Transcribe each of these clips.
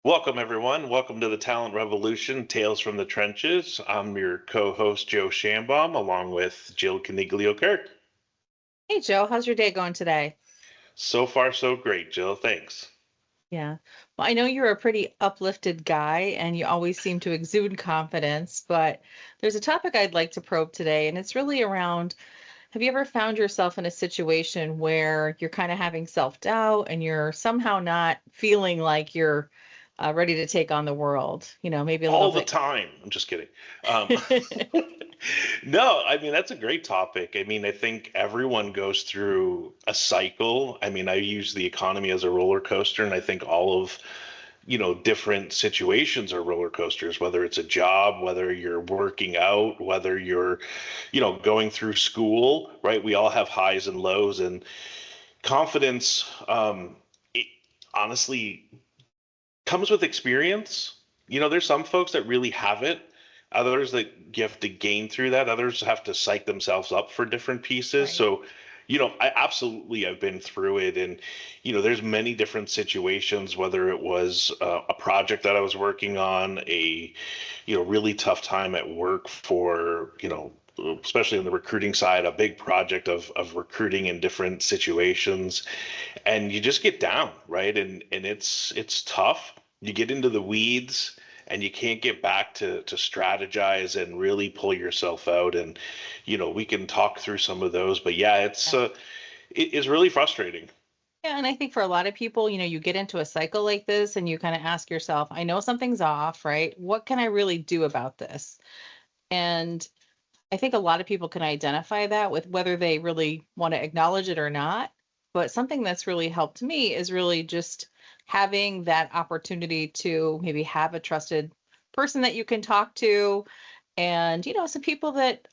Welcome, everyone. Welcome to the Talent Revolution, Tales from the Trenches. I'm your co-host, Joe Shambaum, along with Jill Caniglio-Kirk. Hey Joe, how's your day going today? So far, so great, Jill. Thanks. Yeah. Well, I know you're a pretty uplifted guy and you always seem to exude confidence, but there's a topic I'd like to probe today, and it's really around, have you ever found yourself in a situation where you're kind of having self-doubt and you're somehow not feeling like you're ready to take on the world? Maybe a little All the bit. time. I'm just kidding. Um, no, I mean, that's a great topic. I mean, I think everyone goes through a cycle. I mean, I use the economy as a roller coaster, and I think all of different situations are roller coasters, whether it's a job, whether you're working out, whether you're, going through school, right? We all have highs and lows, and confidence, it honestly comes with experience. There's some folks that really have it, others that you have to gain through that, others have to psych themselves up for different pieces. Right. So, I absolutely have been through it, and there's many different situations, whether it was a project that I was working on, a really tough time at work for especially on the recruiting side, a big project of recruiting in different situations, and you just get down, right? And it's tough. You get into the weeds and you can't get back to strategize and really pull yourself out. And we can talk through some of those, but yeah, it is really frustrating. Yeah, and I think for a lot of people, you get into a cycle like this and you kind of ask yourself, I know something's off, right? What can I really do about this? And I think a lot of people can identify that with whether they really want to acknowledge it or not. But something that's really helped me is really just having that opportunity to maybe have a trusted person that you can talk to. And, some people that,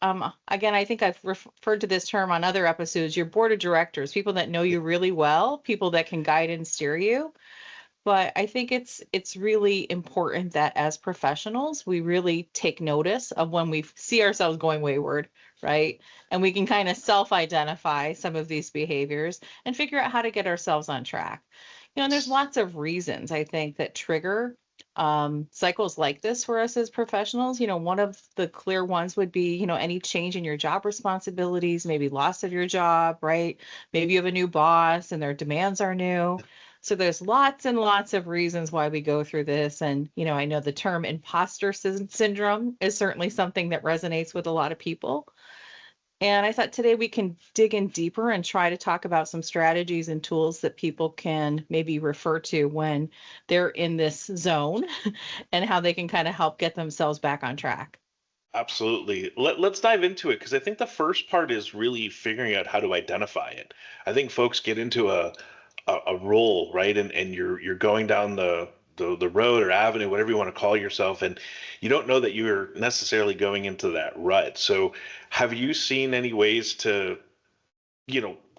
again, I think I've referred to this term on other episodes, your board of directors, people that know you really well, people that can guide and steer you. But I think it's really important that as professionals, we really take notice of when we see ourselves going wayward, right? And we can kind of self-identify some of these behaviors and figure out how to get ourselves on track. And there's lots of reasons I think that trigger cycles like this for us as professionals. One of the clear ones would be, any change in your job responsibilities, maybe loss of your job, right? Maybe you have a new boss and their demands are new. So there's lots and lots of reasons why we go through this. And, I know the term imposter syndrome is certainly something that resonates with a lot of people. And I thought today we can dig in deeper and try to talk about some strategies and tools that people can maybe refer to when they're in this zone and how they can kind of help get themselves back on track. Absolutely. Let's dive into it, because I think the first part is really figuring out how to identify it. I think folks get into a role, right? And you're going down the road or avenue, whatever you want to call yourself, and you don't know that you're necessarily going into that rut. So have you seen any ways to,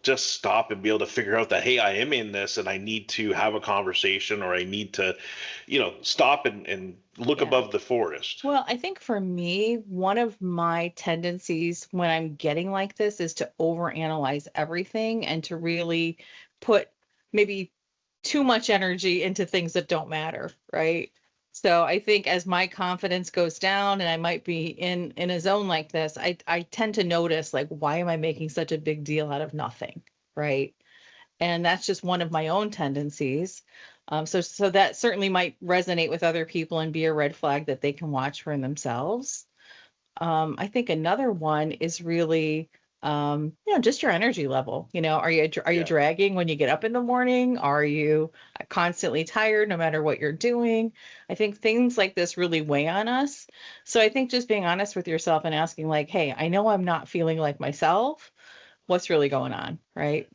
just stop and be able to figure out that, hey, I am in this and I need to have a conversation, or I need to, stop and look Yeah. above the forest? Well, I think for me, one of my tendencies when I'm getting like this is to overanalyze everything and to really put maybe too much energy into things that don't matter, right? So I think as my confidence goes down and I might be in a zone like this, I tend to notice, like, why am I making such a big deal out of nothing, right? And that's just one of my own tendencies. So that certainly might resonate with other people and be a red flag that they can watch for themselves. I think another one is really, just your energy level. Are you Yeah. dragging when you get up in the morning? Are you constantly tired no matter what you're doing? I think things like this really weigh on us. So I think just being honest with yourself and asking, like, hey, I know I'm not feeling like myself. What's really going on, right?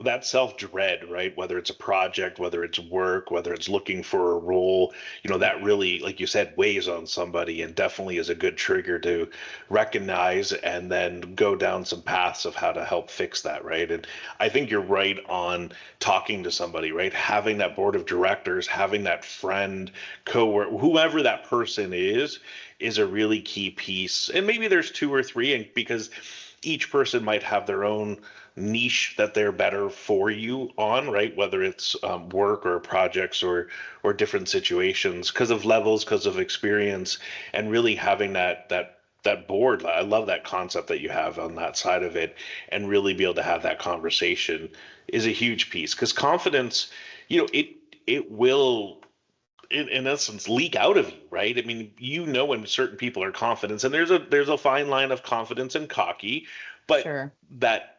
That self dread, right? Whether it's a project, whether it's work, whether it's looking for a role, that really, like you said, weighs on somebody, and definitely is a good trigger to recognize and then go down some paths of how to help fix that, right? And I think you're right on talking to somebody, right? Having that board of directors, having that friend, coworker, whoever that person is a really key piece. And maybe there's two or three, and because each person might have their own niche that they're better for you on, right? Whether it's work or projects or different situations, because of levels, because of experience, and really having that board. I love that concept that you have on that side of it, and really be able to have that conversation is a huge piece. Because confidence, it will in essence leak out of you, right? I mean, when certain people are confident, and there's a fine line of confidence and cocky, but Sure. that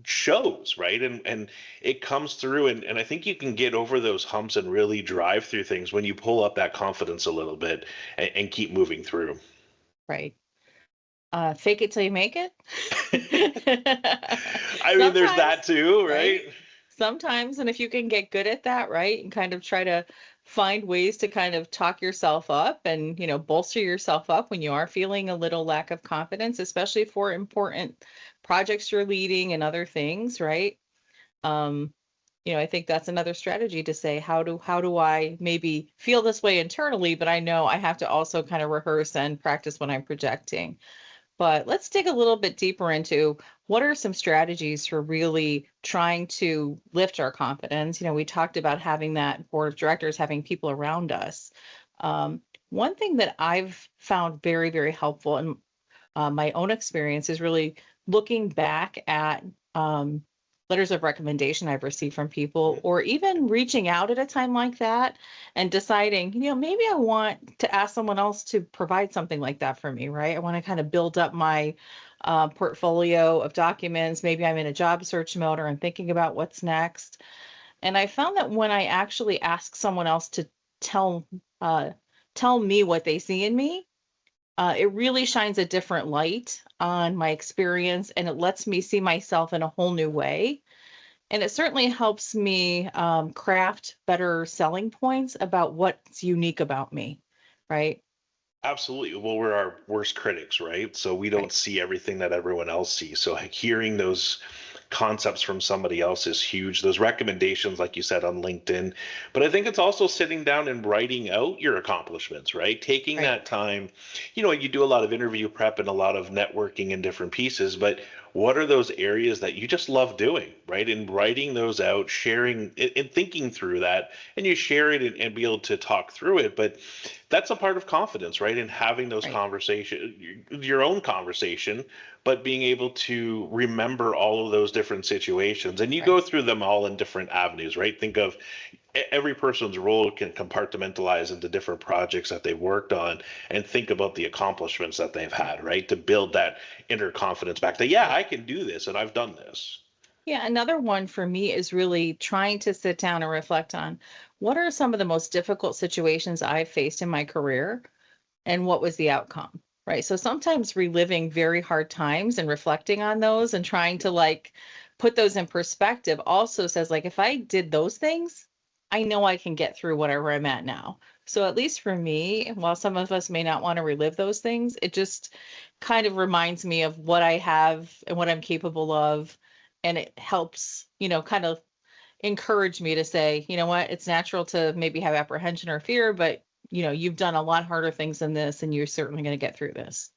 shows, right? And it comes through, and I think you can get over those humps and really drive through things when you pull up that confidence a little bit and keep moving through. Right. Fake it till you make it. I mean, there's that Sometimes, too, right? right? Sometimes, and if you can get good at that, right, and kind of try to find ways to kind of talk yourself up and, bolster yourself up when you are feeling a little lack of confidence, especially for important projects you're leading and other things, right? Um, I think that's another strategy to say, how do I maybe feel this way internally, but I know I have to also kind of rehearse and practice when I'm projecting. But let's dig a little bit deeper into what are some strategies for really trying to lift our confidence. We talked about having that board of directors, having people around us. One thing that I've found very, very helpful in my own experience is really looking back at letters of recommendation I've received from people, or even reaching out at a time like that and deciding, maybe I want to ask someone else to provide something like that for me, right? I want to kind of build up my portfolio of documents. Maybe I'm in a job search mode or I'm thinking about what's next. And I found that when I actually ask someone else to tell uh, tell me what they see in me, it really shines a different light on my experience and it lets me see myself in a whole new way. And it certainly helps me craft better selling points about what's unique about me, right? Absolutely. Well, we're our worst critics, right? So we don't Right. see everything that everyone else sees. So hearing those concepts from somebody else is huge. Those recommendations, like you said, on LinkedIn. But I think it's also sitting down and writing out your accomplishments, right? Taking Right. that time. You do a lot of interview prep and a lot of networking in different pieces, but what are those areas that you just love doing, right? And writing those out, sharing and thinking through that, and you share it and be able to talk through it. But that's a part of confidence, right? In having those Right. conversations, your own conversation, but being able to remember all of those different situations. And you Right. go through them all in different avenues, right? Think of every person's role can compartmentalize into different projects that they've worked on, and think about the accomplishments that they've had, right? To build that inner confidence back that, yeah, Right. I can do this and I've done this. Yeah, another one for me is really trying to sit down and reflect on what are some of the most difficult situations I've faced in my career and what was the outcome, right? So sometimes reliving very hard times and reflecting on those and trying to like put those in perspective also says, like, if I did those things, I know I can get through whatever I'm at now. So at least for me, while some of us may not want to relive those things, it just kind of reminds me of what I have and what I'm capable of. And it helps, kind of encourage me to say, you know what, it's natural to maybe have apprehension or fear, but you've done a lot harder things than this, and you're certainly going to get through this.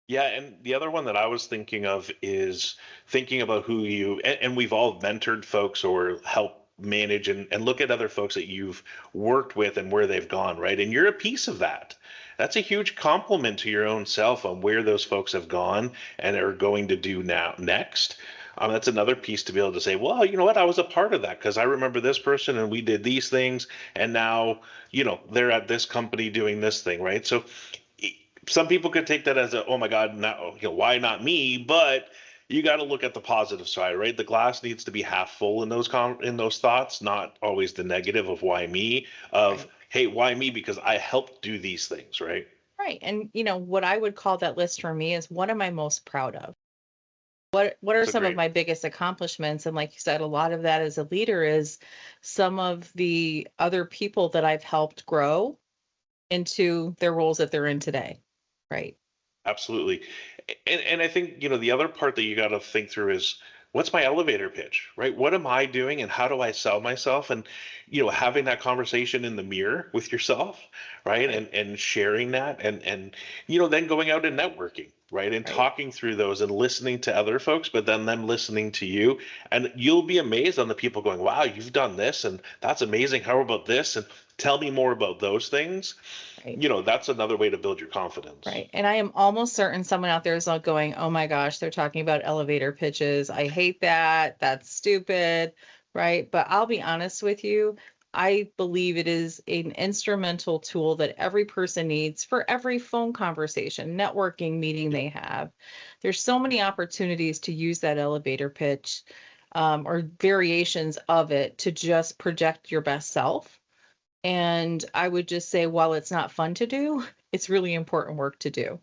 Yeah, and the other one that I was thinking of is thinking about who and we've all mentored folks or helped manage and look at other folks that you've worked with and where they've gone, right? And you're a piece of that. That's a huge compliment to your own self on where those folks have gone and are going to do now next. That's another piece to be able to say, well, you know what, I was a part of that because I remember this person and we did these things, and now, they're at this company doing this thing, right? So some people could take that as a, oh my God, no, why not me? But you got to look at the positive side, right? The glass needs to be half full in in those thoughts, not always the negative of why me, of, Right. hey, why me? Because I helped do these things, right? Right. And what I would call that list for me is, what am I most proud of? What are It's a some of great. my biggest accomplishments? And like you said, a lot of that as a leader is some of the other people that I've helped grow into their roles that they're in today. Right. Absolutely. And I think, the other part that you got to think through is, what's my elevator pitch, right? What am I doing and how do I sell myself? And, having that conversation in the mirror with yourself, right? Right. And sharing that and then going out and networking. right? And Right. talking through those and listening to other folks, but then them listening to you. And you'll be amazed on the people going, wow, you've done this and that's amazing. How about this? And tell me more about those things. Right. That's another way to build your confidence. Right. And I am almost certain someone out there is not going, oh my gosh, they're talking about elevator pitches. I hate that. That's stupid. Right. But I'll be honest with you. I believe it is an instrumental tool that every person needs for every phone conversation, networking meeting they have. There's so many opportunities to use that elevator pitch, or variations of it to just project your best self. And I would just say, while it's not fun to do, it's really important work to do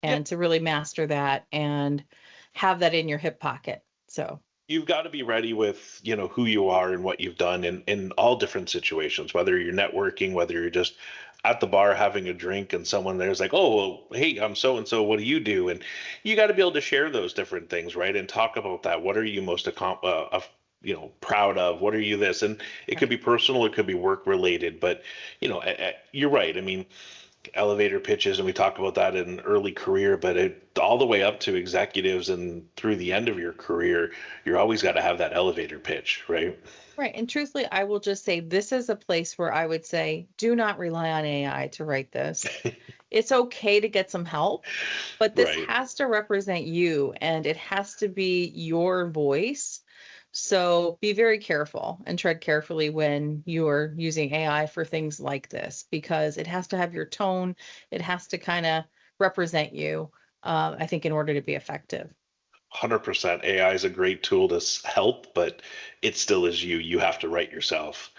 Yeah, and to really master that and have that in your hip pocket. So, you've got to be ready with who you are and what you've done in all different situations, whether you're networking, whether you're just at the bar having a drink and someone there's like, oh well, hey, I'm so and so, what do you do? And you got to be able to share those different things, right? And talk about that. What are you most proud of? What are you this? And it could right. be personal, it could be work related, but you're right. I mean, elevator pitches, and we talk about that in early career, but all the way up to executives and through the end of your career, you're always got to have that elevator pitch, right? Right. And truthfully, I will just say this is a place where I would say do not rely on AI to write this. It's okay to get some help, but this Right. has to represent you and it has to be your voice. So be very careful and tread carefully when you're using AI for things like this, because it has to have your tone. It has to kind of represent you, I think, in order to be effective. 100%. AI is a great tool to help, but it still is you. You have to write yourself.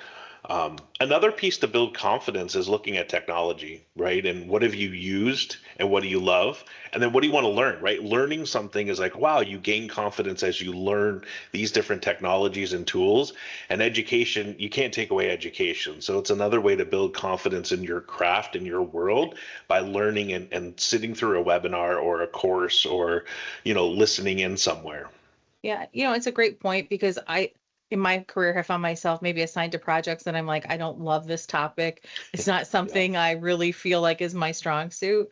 Another piece to build confidence is looking at technology, right? And what have you used and what do you love? And then what do you want to learn, right? Learning something is like, wow, you gain confidence as you learn these different technologies and tools. And education, you can't take away education. So it's another way to build confidence in your craft, in your world, by learning and sitting through a webinar or a course or, listening in somewhere. Yeah, it's a great point because in my career, have found myself maybe assigned to projects that I'm like, I don't love this topic. It's not Yeah. something I really feel like is my strong suit.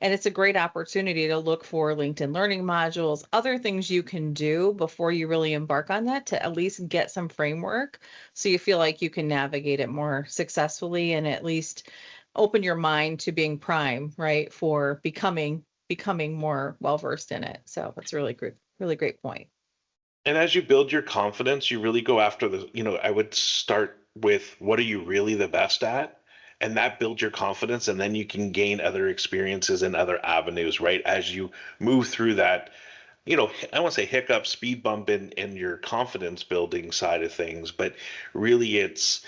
And it's a great opportunity to look for LinkedIn learning modules, other things you can do before you really embark on that to at least get some framework so you feel like you can navigate it more successfully and at least open your mind to being prime, right, for becoming more well versed in it. So that's really great point. And as you build your confidence, you really go after I would start with what are you really the best at? And that builds your confidence. And then you can gain other experiences and other avenues, right? As you move through that, I want to say hiccup, speed bump in your confidence building side of things. But really, it's,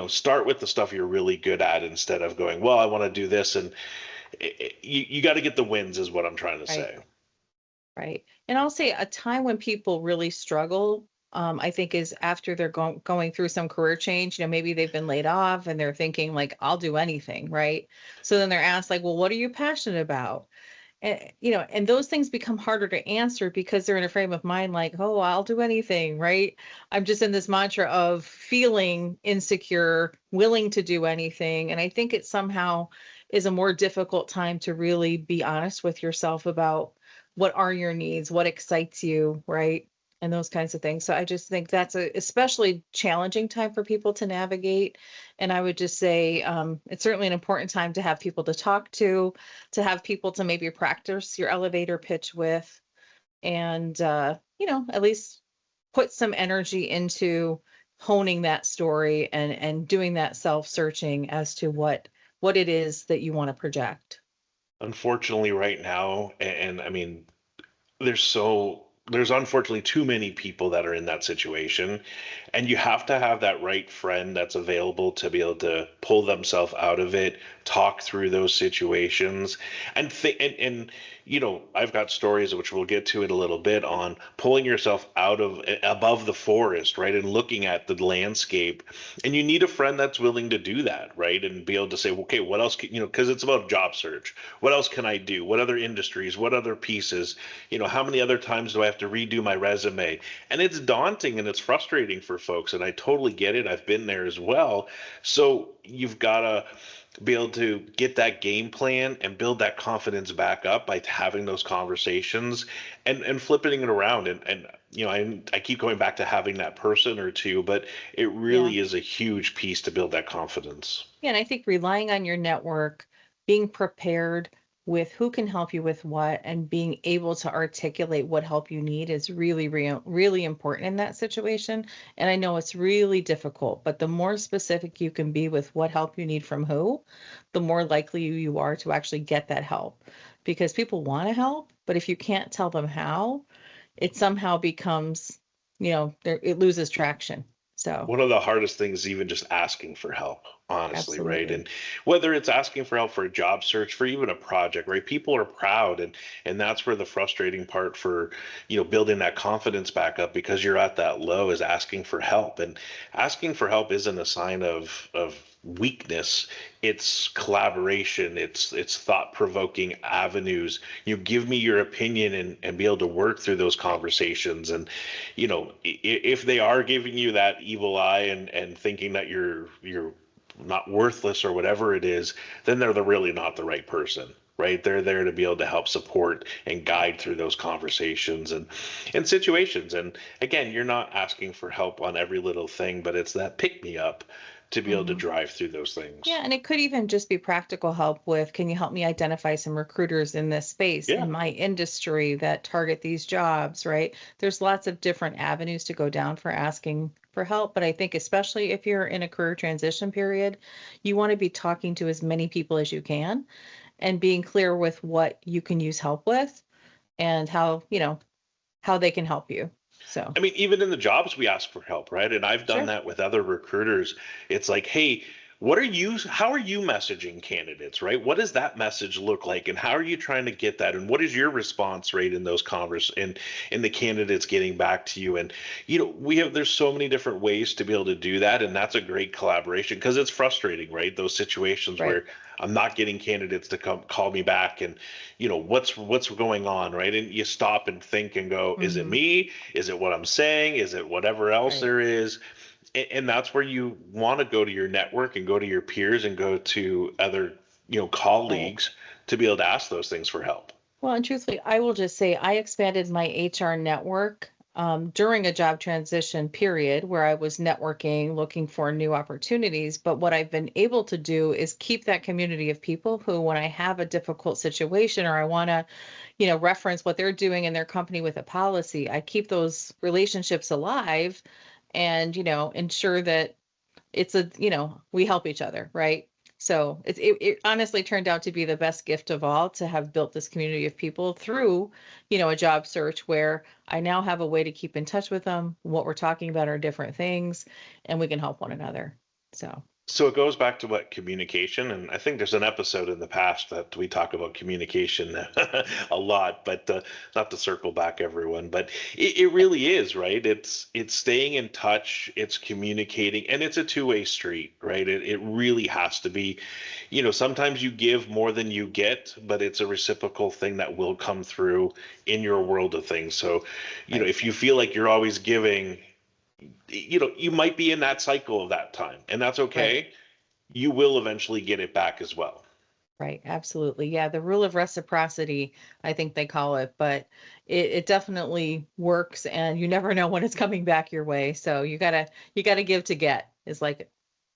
start with the stuff you're really good at instead of going, well, I want to do this. And you got to get the wins, is what I'm trying to Right. say. Right. And I'll say a time when people really struggle, I think is after they're going through some career change. Maybe they've been laid off and they're thinking like, I'll do anything, right? So then they're asked like, well, what are you passionate about? And those things become harder to answer because they're in a frame of mind like, oh, I'll do anything, right? I'm just in this mantra of feeling insecure, willing to do anything. And I think it somehow is a more difficult time to really be honest with yourself about what are your needs, what excites you, right? And those kinds of things. So I just think that's a especially challenging time for people to navigate. And I would just say it's certainly an important time to have people to have people to maybe practice your elevator pitch with, and at least put some energy into honing that story and doing that self-searching as to what it is that you want to project. Unfortunately, right now, and I mean, there's unfortunately too many people that are in that situation, and you have to have that right friend that's available to be able to pull themselves out of it, talk through those situations, and I've got stories which we'll get to in a little bit on pulling yourself out of above the forest, right, and looking at the landscape, and you need a friend that's willing to do that, right, and be able to say, okay, what else can, because it's about job search. What else can I do? What other industries? What other pieces? How many other times do I have have to redo my resume. And it's daunting and it's frustrating for folks. And I totally get it. I've been there as well. So you've got to be able to get that game plan and build that confidence back up by having those conversations and flipping it around. And I keep going back to having that person or two, but it Yeah. really is a huge piece to build that confidence. Yeah, and I think relying on your network, being prepared with who can help you with what, and being able to articulate what help you need is really, really important in that situation. And I know it's really difficult, but the more specific you can be with what help you need from who, the more likely you are to actually get that help. Because people want to help, but if you can't tell them how, it somehow becomes, it loses traction. So, One of the hardest things is even just asking for help, honestly, right? absolutely. And whether it's asking for help for a job search, for even a project, right? People are proud, and that's where the frustrating part for, building that confidence back up because you're at that low is asking for help. And asking for help isn't a sign of weakness. It's collaboration, it's thought-provoking avenues. You give me your opinion and be able to work through those Right. conversations. And if they are giving you that evil eye and thinking that you're not worthless or whatever it is, then they're really not the right person, right? They're there to be able to help support and guide through those conversations and situations. And again, you're not asking for help on every little thing, but it's that pick me up to be able to Mhm. drive through those Yeah, things. and it could even just be practical help with, can you help me identify some recruiters in this space, Yeah. in my industry that target these jobs, right? There's lots of different avenues to go down for asking for help, but I think especially if you're in a career transition period, you want to be talking to as many people as you can and being clear with what you can use help with and how they can help you. So, I mean, even in the jobs, we ask for help, right? And I've done sure. that with other recruiters. It's like, hey, how are you messaging candidates, right? What does that message look like? And how are you trying to get that? And what is your response rate in those in the candidates getting back to you? And, there's so many different ways to be able to do that. And that's a great collaboration because it's frustrating, right? Those situations Right. where I'm not getting candidates to come call me back and, what's going on, right? And you stop and think and go, is it Hmm. me? Is it what I'm saying? Is it whatever else Right. there is? And that's where you want to go to your network and go to your peers and go to other, Right. colleagues to be able to ask those things for help. Well, and truthfully, I will just say I expanded my HR network during a job transition period where I was networking, looking for new opportunities. But what I've been able to do is keep that community of people who, when I have a difficult situation or I want to, reference what they're doing in their company with a policy, I keep those relationships alive and, ensure that we help each other, right? So it honestly turned out to be the best gift of all to have built this community of people through, a job search where I now have a way to keep in touch with them. What we're talking about are different things, and we can help one another. So, So it goes back to what communication, and I think there's an episode in the past that we talk about communication a lot, but not to circle back everyone, but it really is, right? It's staying in touch, it's communicating, and it's a two-way street, right? It really has to be, sometimes you give more than you get, but it's a reciprocal thing that will come through in your world of things. So, right, if you feel like you're always giving, you might be in that cycle of that time, and that's right. okay. You will eventually get it back as well. Right, absolutely. Yeah, the rule of reciprocity, I think they call it, but it definitely works and you never know when it's coming back your way. So you gotta give to get is like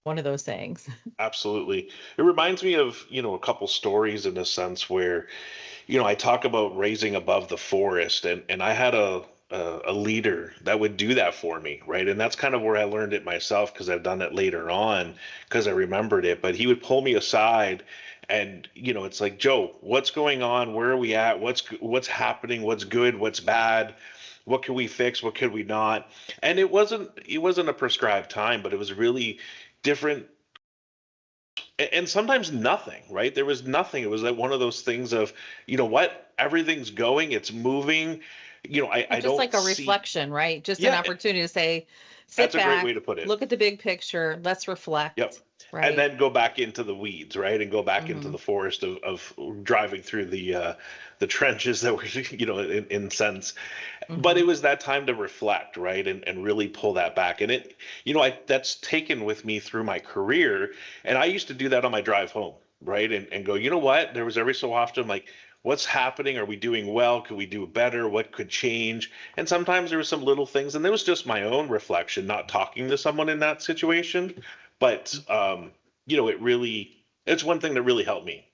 one of those sayings. Absolutely. It reminds me of, a couple stories in a sense where, I talk about raising above the forest and I had a leader that would do that for me, right? And that's kind of where I learned it myself because I've done it later on because I remembered it. But he would pull me aside and, it's like, Joe, what's going on? Where are we at? What's happening? What's good? What's bad? What can we fix? What could we not? And it wasn't a prescribed time, but it was really different and sometimes nothing, right? There was nothing. It was like one of those things of, what? Everything's going, it's moving. I Just don't like a see. reflection, right? Just an Yeah, opportunity to say, Sit That's a great back, way to put it. look at the big picture, let's Yep. reflect, And right? then go back into the weeds, right? And go back into Mm-hmm. the forest of driving through the trenches that were, in sense. But Mm-hmm. it was that time to reflect, right? And really pull that back. And it, that's taken with me through my career. And I used to do that on my drive home, right? And go, you know what? There was every so often like, what's happening? Are we doing well? Could we do better? What could change? And sometimes there were some little things, and it was just my own reflection, not talking to someone in that situation. But it's one thing that really helped me.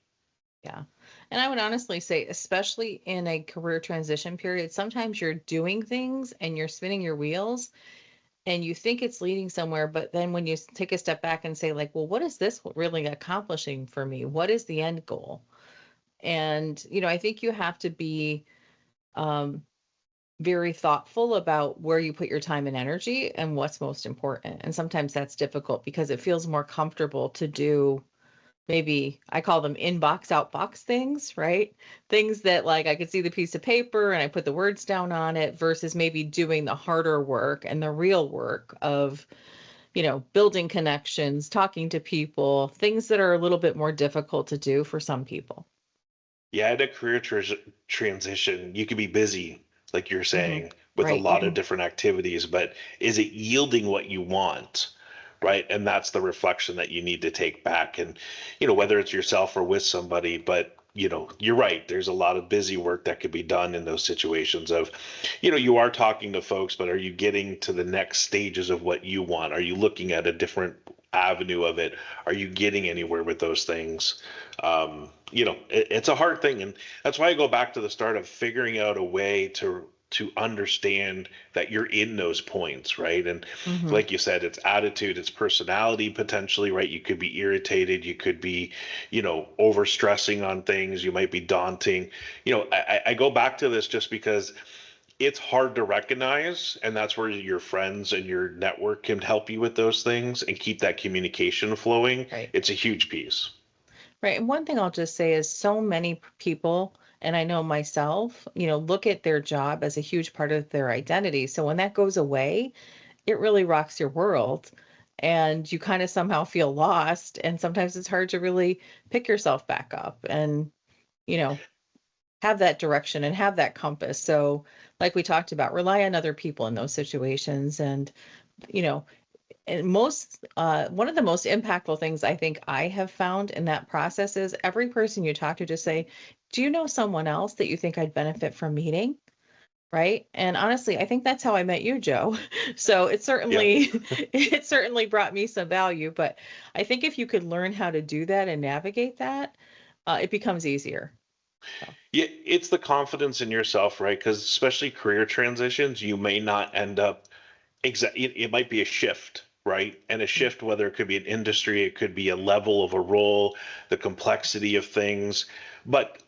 Yeah. And I would honestly say, especially in a career transition period, sometimes you're doing things and you're spinning your wheels and you think it's leading somewhere, but then when you take a step back and say, like, well, what is this really accomplishing for me? What is the end goal? And, I think you have to be um, very thoughtful about where you put your time and energy and what's most important. And sometimes that's difficult because it feels more comfortable to do, maybe I call them inbox outbox things, right? Things that, like, I could see the piece of paper and I put the words down on it versus maybe doing the harder work and the real work of, building connections, talking to people, things that are a little bit more difficult to do for some people. Yeah, in a career transition, you could be busy, like you're Hmm. saying, with a Right. You lot of can, different activities, but is it yielding what you want? Right. And that's the reflection that you need to take back. And, whether it's yourself or with somebody, but, you're right. There's a lot of busy work that could be done in those situations of, you are talking to folks, but are you getting to the next stages of what you want? Are you looking at a different avenue of it? Are you getting anywhere with those things? It's a hard thing, and that's why I go back to the start of figuring out a way to understand that you're in those points, right? And hmm like you said, it's attitude, it's personality potentially, right? You could be irritated, you could be, over stressing on things, you might be daunting. I go back to this just because it's hard to recognize, and that's where your friends and your network can help you with those things and keep that communication flowing. right. It's a huge piece. Right. And one thing I'll just say is so many people, and I know myself, look at their job as a huge part of their identity. So when that goes away, it really rocks your world and you kind of somehow feel lost. And sometimes it's hard to really pick yourself back up and, you know, have that direction and have that compass. So, like we talked about, rely on other people in those situations. And, you know, and one of the most impactful things I think I have found in that process is every person you talk to just say, do you know someone else that you think I'd benefit from meeting? Right. And honestly, I think that's how I met you, Joe. So it Yeah. certainly it certainly brought me some value. But I think if you could learn how to do that and navigate that, it becomes easier. So, Yeah, it's the confidence in yourself, right? Because especially career transitions, you may not end up it might be a shift, right? And a shift, whether it could be an industry, it could be a level of a role, the complexity of things. But,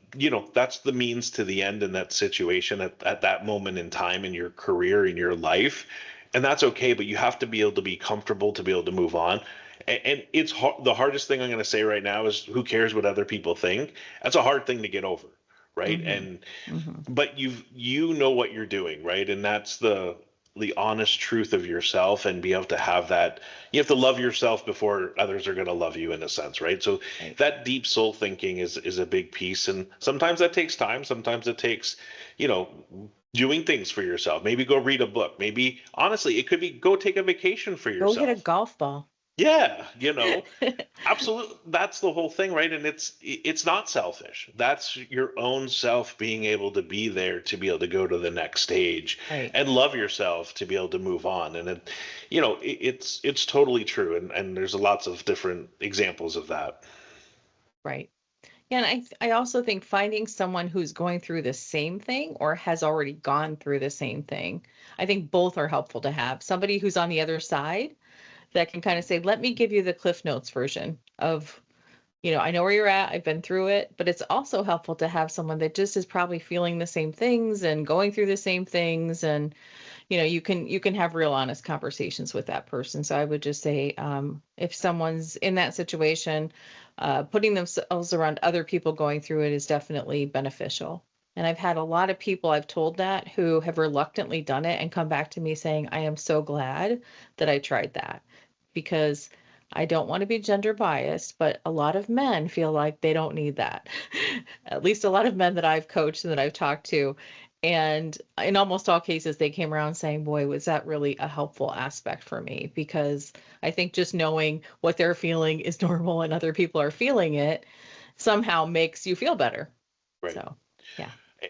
that's the means to the end in that situation at that moment in time in your career, in your life. And that's okay, but you have to be able to be comfortable to be able to move on. And it's the hardest thing I'm going to say right now is who cares what other people think? That's a hard thing to get over, right? hmm And hmm but you know what you're doing, right? And that's the honest truth of yourself, and be able to have that. You have to love yourself before others are going to love you, in a sense, right? So right. that deep soul thinking is a big piece, and sometimes that takes time, sometimes it takes, you know doing things for yourself. Maybe go read a book. Maybe, honestly, it could be go take a vacation for Go hit a yourself. golf ball. Yeah, absolutely. That's the whole thing, right? And it's not selfish. That's your own self being able to be there to be able to go to the next stage Right. and love yourself to be able to move on. And it's totally true. And there's lots of different examples of that. Right. Yeah, and I also think finding someone who's going through the same thing or has already gone through the same thing, I think both are helpful to have. Somebody who's on the other side that can kind of say, let me give you the Cliff Notes version of, I know where you're at, I've been through it, but it's also helpful to have someone that just is probably feeling the same things and going through the same things. And, you can have real honest conversations with that person. So I would just say, if someone's in that situation, putting themselves around other people going through it is definitely beneficial. And I've had a lot of people I've told that who have reluctantly done it and come back to me saying, I am so glad that I tried that, because I don't want to be gender biased, but a lot of men feel like they don't need that. At least a lot of men that I've coached and that I've talked to. And in almost all cases, they came around saying, boy, was that really a helpful aspect for me? Because I think just knowing what they're feeling is normal and other people are feeling it somehow makes you feel better. Right. So, yeah.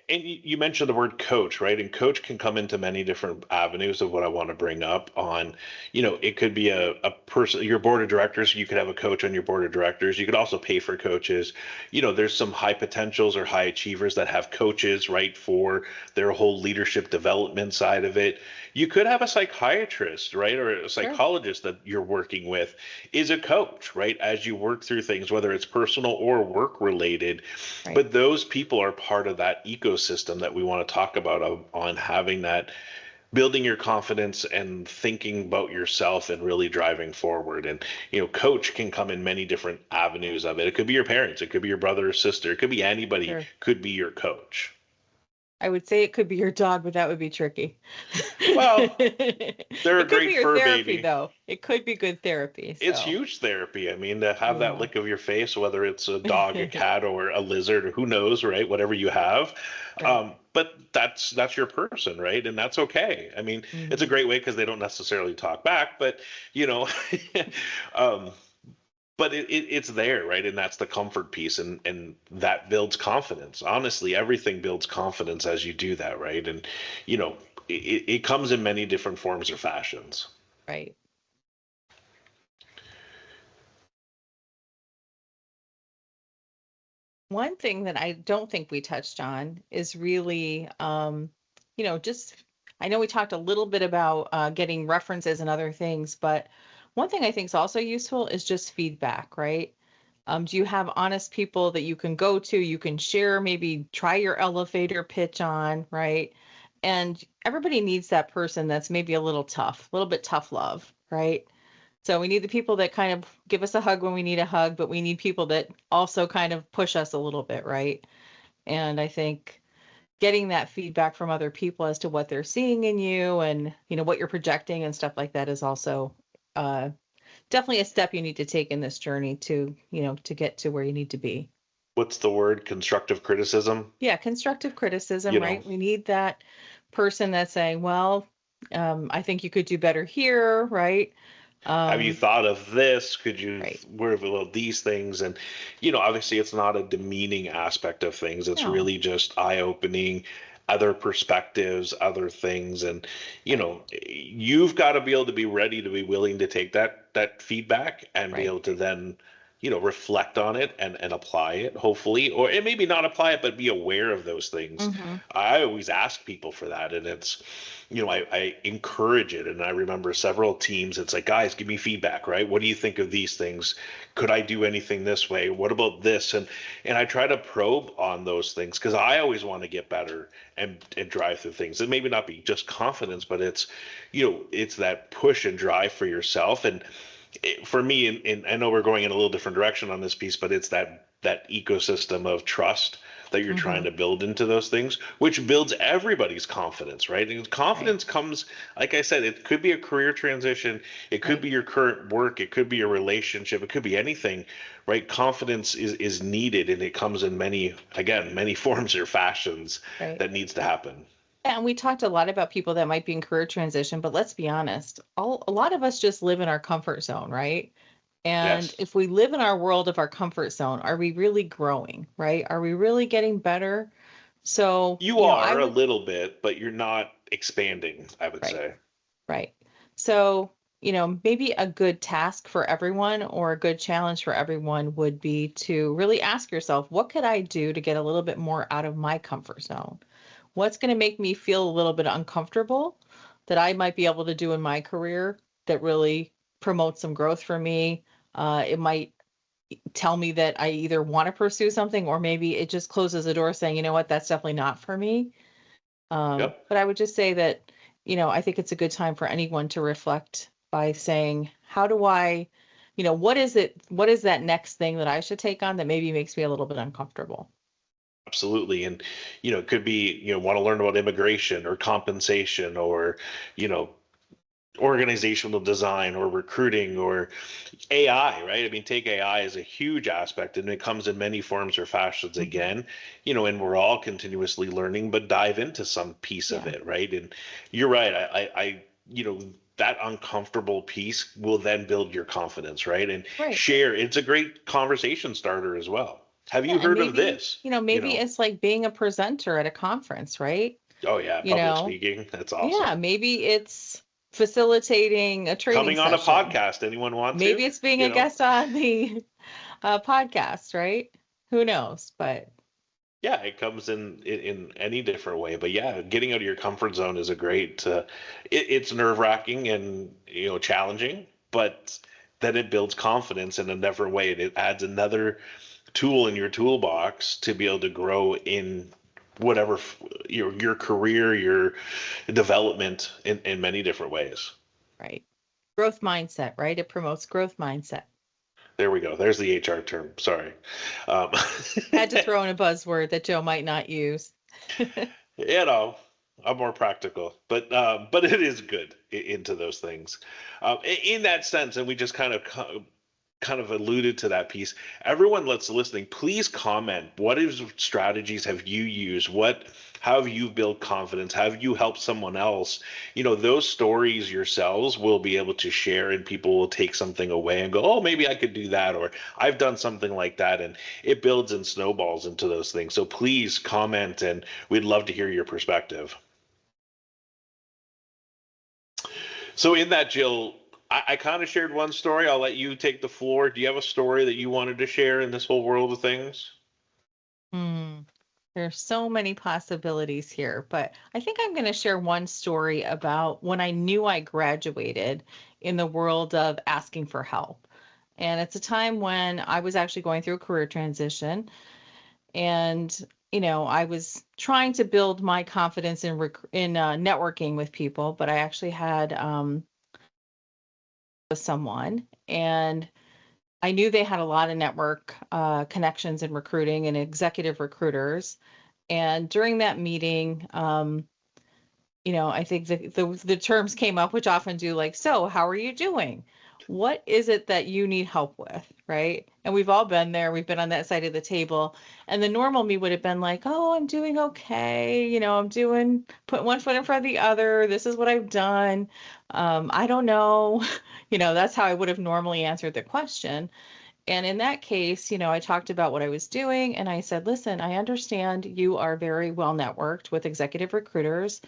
And you mentioned the word coach, right? And coach can come into many different avenues of what I want to bring up on, it could be a person, your board of directors. You could have a coach on your board of directors. You could also pay for coaches. There's some high potentials or high achievers that have coaches, right, for their whole leadership development side of it. You could have a psychiatrist, right, or a Sure. psychologist that you're working with is a coach, right, as you work through things, whether it's personal or work related. Right. But those people are part of that ecosystem that we want to talk about on having that, building your confidence and thinking about yourself and really driving forward. And, coach can come in many different avenues of it. It could be your parents, it could be your brother or sister, it could be anybody, Sure. could be your coach. I would say it could be your dog, but that would be tricky. Well, they're a It could be great your fur therapy, baby. though. It could be good therapy. It's So, huge therapy. I mean, to have that yeah. lick of your face, whether it's a dog, a cat, or a lizard, or who knows, right? Whatever you have. Right. But that's your person, right? And that's okay. I mean, it's a Hmm. great way because they don't necessarily talk back, but you know, um, but it's there, right? And that's the comfort piece, and that builds confidence. Honestly, everything builds confidence as you do that, right? And you know, it comes in many different forms or fashions. Right. One thing that I don't think we touched on is really, just I know we talked a little bit about getting references and other things, but one thing I think is also useful is just feedback, right? Do you have honest people that you can go to, you can share, maybe try your elevator pitch on, right? And everybody needs that person that's maybe a little tough, a little bit tough love, right? So we need the people that kind of give us a hug when we need a hug, but we need people that also kind of push us a little bit, right? And I think getting that feedback from other people as to what they're seeing in you and, what you're projecting and stuff like that is also uh, definitely a step you need to take in this journey to, to get to where you need to be. What's the word? Constructive criticism? Yeah, constructive criticism, You know, right? We need that person that's saying, well, I think you could do better here, right? have you Um, thought of this? Could you right. worry about these things? And, obviously it's not a demeaning aspect of things. It's No, really just eye-opening, other perspectives, other things. And, right, you've got to be able to be ready to be willing to take that feedback and be right. able to then, reflect on it and apply it, hopefully, or and maybe not apply it, but be aware of those things. Hmm. I always ask people for that, and it's, I encourage it. And I remember several teams, it's like, guys, give me feedback, right? What do you think of these things? Could I do anything this way? What about this? And I try to probe on those things because I always want to get better and drive through things. It maybe not be just confidence, but it's, it's that push and drive for yourself. And for me, and I know we're going in a little different direction on this piece, but it's that ecosystem of trust that you're trying Hmm. to build into those things, which builds everybody's confidence, right? And Right, confidence comes, like I said, it could be a career transition, it could right, be your current work, it could be a relationship, it could be anything, right? Confidence is needed, and it comes in many forms or fashions right. that needs to happen. And we talked a lot about people that might be in career transition, but let's be honest, a lot of us just live in our comfort zone, right? And Yes, if we live in our world of our comfort zone, are we really growing, right? Are we really getting better? So, you I are a would, little bit, but you're not expanding, I would right, say. right. So, maybe a good task for everyone or a good challenge for everyone would be to really ask yourself, what could I do to get a little bit more out of my comfort zone? What's going to make me feel a little bit uncomfortable that I might be able to do in my career that really promotes some growth for me? It might tell me that I either want to pursue something or maybe it just closes the door saying, you know what, that's definitely not for me. Yep. But I would just say that, I think it's a good time for anyone to reflect by saying, how do I, what is that next thing that I should take on that maybe makes me a little bit uncomfortable? Absolutely. And, it could be, want to learn about immigration or compensation or, you know, organizational design or recruiting or AI, right? I mean, take AI as a huge aspect and it comes in many forms or fashions Mhm. again, and we're all continuously learning, but dive into some piece of Yeah. it, right? And you're right. That uncomfortable piece will then build your confidence, right? And Right. share, it's a great conversation starter as well. Have Yeah. you And heard of maybe, this? maybe it's like being a presenter at a conference, right? Oh yeah, You public know, speaking. That's yeah, awesome. maybe it's facilitating a training Coming on a session. podcast. Anyone want to? Maybe it's being You a know? guest on the podcast, right? Who knows? But Yeah, it comes in any different way. But yeah, getting out of your comfort zone is a great. It's nerve-wracking and challenging, but then it builds confidence in a different way. It adds another tool in your toolbox to be able to grow in whatever your career, your development in many different ways. right. Growth mindset, right? It promotes growth mindset. There we go. There's the HR term. Sorry. Um, Had to throw in a buzzword that Joe might not use. you know, I'm more practical, but it is good into those things. In that sense, and we just kind of alluded to that piece. Everyone that's listening, please comment. What is strategies have you used? How have you built confidence? Have you helped someone else? Those stories yourselves will be able to share, and people will take something away and go, "Oh, maybe I could do that," or "I've done something like that," and it builds and snowballs into those things. So please comment, and we'd love to hear your perspective. So in that, Jill, I kind of shared one story. I'll let you take the floor. Do you have a story that you wanted to share in this whole world of things? Hmm. There's so many possibilities here, but I think I'm going to share one story about when I knew I graduated in the world of asking for help. And it's a time when I was actually going through a career transition and I was trying to build my confidence in networking with people, but I actually had with someone and I knew they had a lot of network connections in recruiting and executive recruiters. And during that meeting, I think the terms came up, which often do, like, so how are you doing? What is it that you need help with? Right. And we've all been there. We've been on that side of the table. And the normal me would have been like, oh, I'm doing okay. I'm doing, put one foot in front of the other. This is what I've done. I don't know. That's how I would have normally answered the question. And in that case, I talked about what I was doing and I said, listen, I understand you are very well networked with executive recruiters.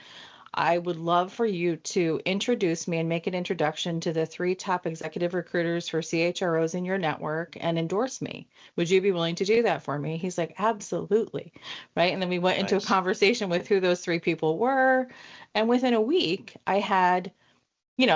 I would love for you to introduce me and make an introduction to the three top executive recruiters for CHROs in your network and endorse me. Would you be willing to do that for me? He's like, absolutely. Right. And then we went into a Nice. conversation with who those three people were. And within a week, I had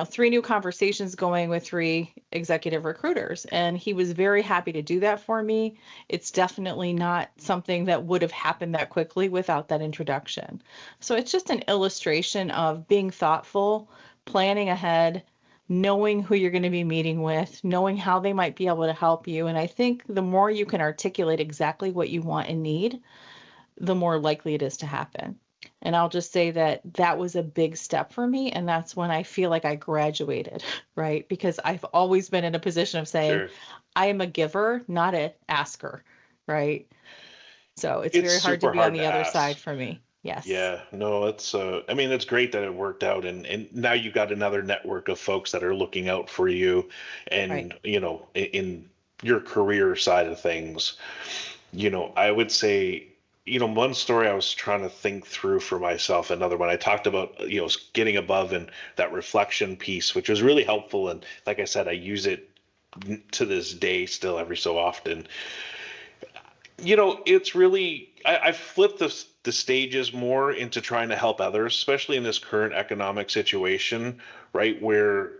three new conversations going with three executive recruiters. And he was very happy to do that for me. It's definitely not something that would have happened that quickly without that introduction. So it's just an illustration of being thoughtful, planning ahead, knowing who you're going to be meeting with, knowing how they might be able to help you. And I think the more you can articulate exactly what you want and need, the more likely it is to happen. And I'll just say that that was a big step for me. And that's when I feel like I graduated, right? Because I've always been in a position of saying, Sure. I am a giver, not an asker, right? So it's It's very hard to super be on hard the to other ask. side for me. Yes, Yeah, no, I mean, it's great that it worked out, and now you've got another network of folks that are looking out for you, right. and in your career side of things. I would say, one story I was trying to think through for myself, another one I talked about, getting above and that reflection piece, which was really helpful, and like I said, I use it to this day still every so often. It's really I've flipped the stages more into trying to help others, especially in this current economic situation, right? Where,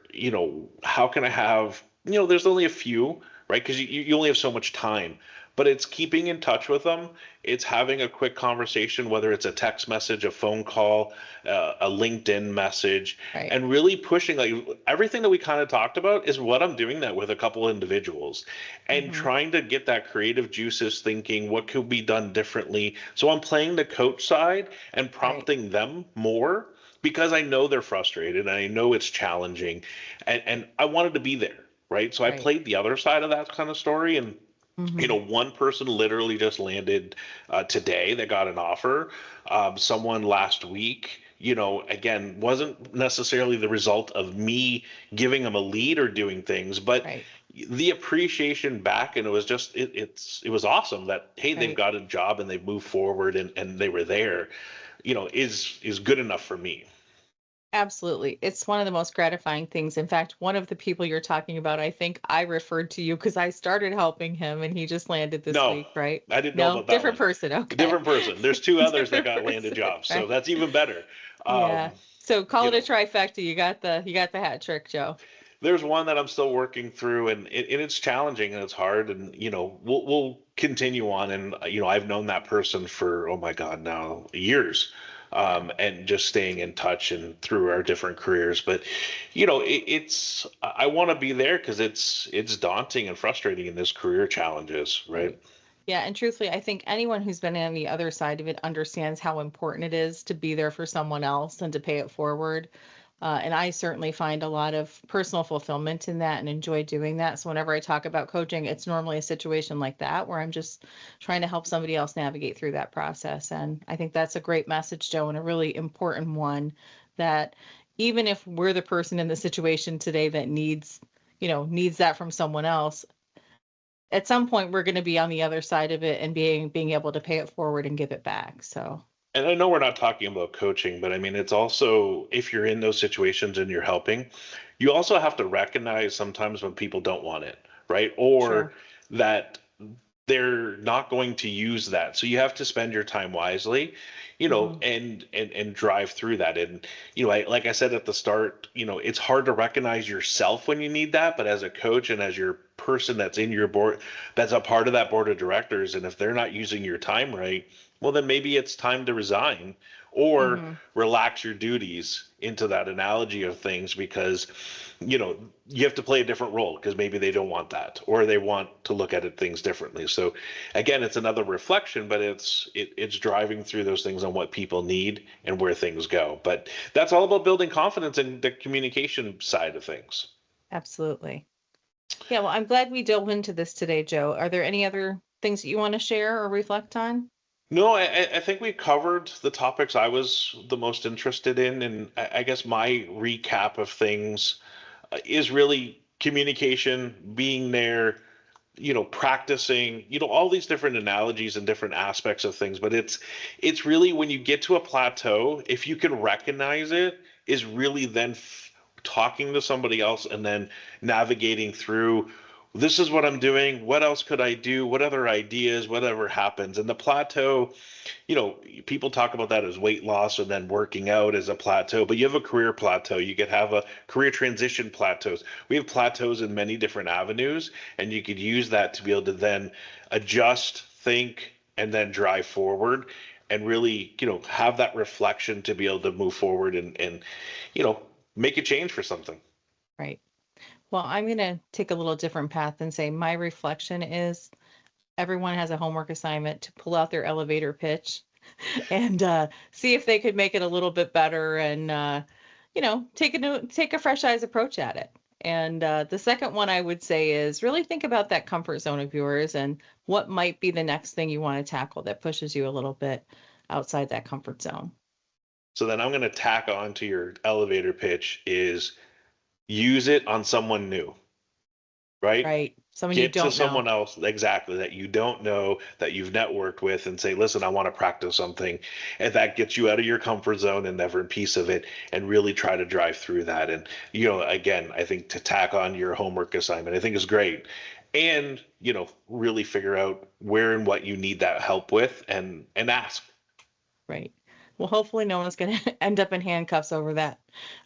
how can I have, there's only a few, right? Because you only have so much time. but it's keeping in touch with them. It's having a quick conversation, whether it's a text message, a phone call, a LinkedIn message, Right. and really pushing like everything that we kind of talked about is what I'm doing that with a couple individuals and Hmm. trying to get that creative juices thinking what could be done differently. So I'm playing the coach side and Right. prompting them more because I know they're frustrated and I know it's challenging and Right. I wanted to be there. Right. So I Right. played the other side of that kind of story. And Hmm. one person literally just landed today that got an offer. Someone last week, again, wasn't necessarily the result of me giving them a lead or doing things, but Right. the appreciation back, and it was just it was awesome that hey, they've Right. got a job and they've moved forward and they were there, is good enough for me. Absolutely. It's one of the most gratifying things. In fact, one of the people you're talking about, I think I referred to you because I started helping him and he just landed this No, week, right? I didn't know No, about that different one. person. Okay. Different person. There's two others that Different got landed person, jobs, so right? that's even better. Yeah. Um, So call you it a know, trifecta. You got the hat trick, Joe. there's one that I'm still working through, and it's challenging and it's hard, and we'll continue on, and I've known that person for oh my God now years, Yeah. and just staying in touch and through our different careers, but it's I want to be there because it's daunting and frustrating in this career challenges, right? Right. Yeah, and truthfully, I think anyone who's been on the other side of it understands how important it is to be there for someone else and to pay it forward. And I certainly find a lot of personal fulfillment in that and enjoy doing that. So whenever I talk about coaching, it's normally a situation like that where I'm just trying to help somebody else navigate through that process. And I think that's a great message, Joe, and a really important one that even if we're the person in the situation today that needs that from someone else, at some point we're going to be on the other side of it and being able to pay it forward and give it back. So And I know we're not talking about coaching, but I mean, it's also if you're in those situations and you're helping, you also have to recognize sometimes when people don't want it, right? Or sure. that they're not going to use that. So you have to spend your time wisely, Hmm. and drive through that. And like I said at the start, it's hard to recognize yourself when you need that, but as a coach and as your person that's in your board, that's a part of that board of directors, and if they're not using your time right, well, then maybe it's time to resign or Hmm. relax your duties into that analogy of things because, you have to play a different role because maybe they don't want that or they want to look at it things differently. So again, it's another reflection, but it's driving through those things on what people need and where things go. But that's all about building confidence in the communication side of things. Absolutely. Yeah, well, I'm glad we dove into this today, Joe. Are there any other things that you want to share or reflect on? No, I think we covered the topics I was the most interested in, and I guess my recap of things is really communication, being there, practicing, all these different analogies and different aspects of things. But it's really when you get to a plateau, if you can recognize it, is really then talking to somebody else and then navigating through. This is what I'm doing. What else could I do? What other ideas? Whatever happens. And the plateau, people talk about that as weight loss and then working out as a plateau, but you have a career plateau. You could have a career transition plateaus. We have plateaus in many different avenues, and you could use that to be able to then adjust, think, and then drive forward and really, have that reflection to be able to move forward and you know, make a change for something. Right. Well, I'm going to take a little different path and say my reflection is everyone has a homework assignment to pull out their elevator pitch and see if they could make it a little bit better and take a fresh eyes approach at it. And the second one I would say is really think about that comfort zone of yours and what might be the next thing you want to tackle that pushes you a little bit outside that comfort zone. So then I'm going to tack on to your elevator pitch is use it on someone new, right? Right. Someone you Get to don't know. someone else exactly that you don't know that you've networked with and say, listen, I want to practice something. And that gets you out of your comfort zone and every piece of it and really try to drive through that. And, again, I think to tack on your homework assignment, I think is great. And, really figure out where and what you need that help with and ask. Right. Well, hopefully no one's going to end up in handcuffs over that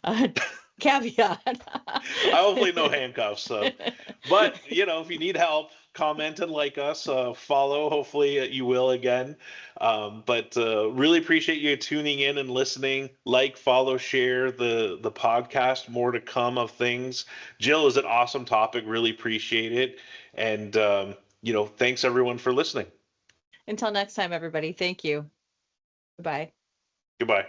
uh, caveat. I hopefully no handcuffs. But, if you need help, comment and like us, follow. Hopefully you will again. But really appreciate you tuning in and listening. Like, follow, share the podcast. More to come of things. Jill, is an awesome topic. Really appreciate it. And thanks everyone for listening. Until next time, everybody. Thank you. Bye. Goodbye.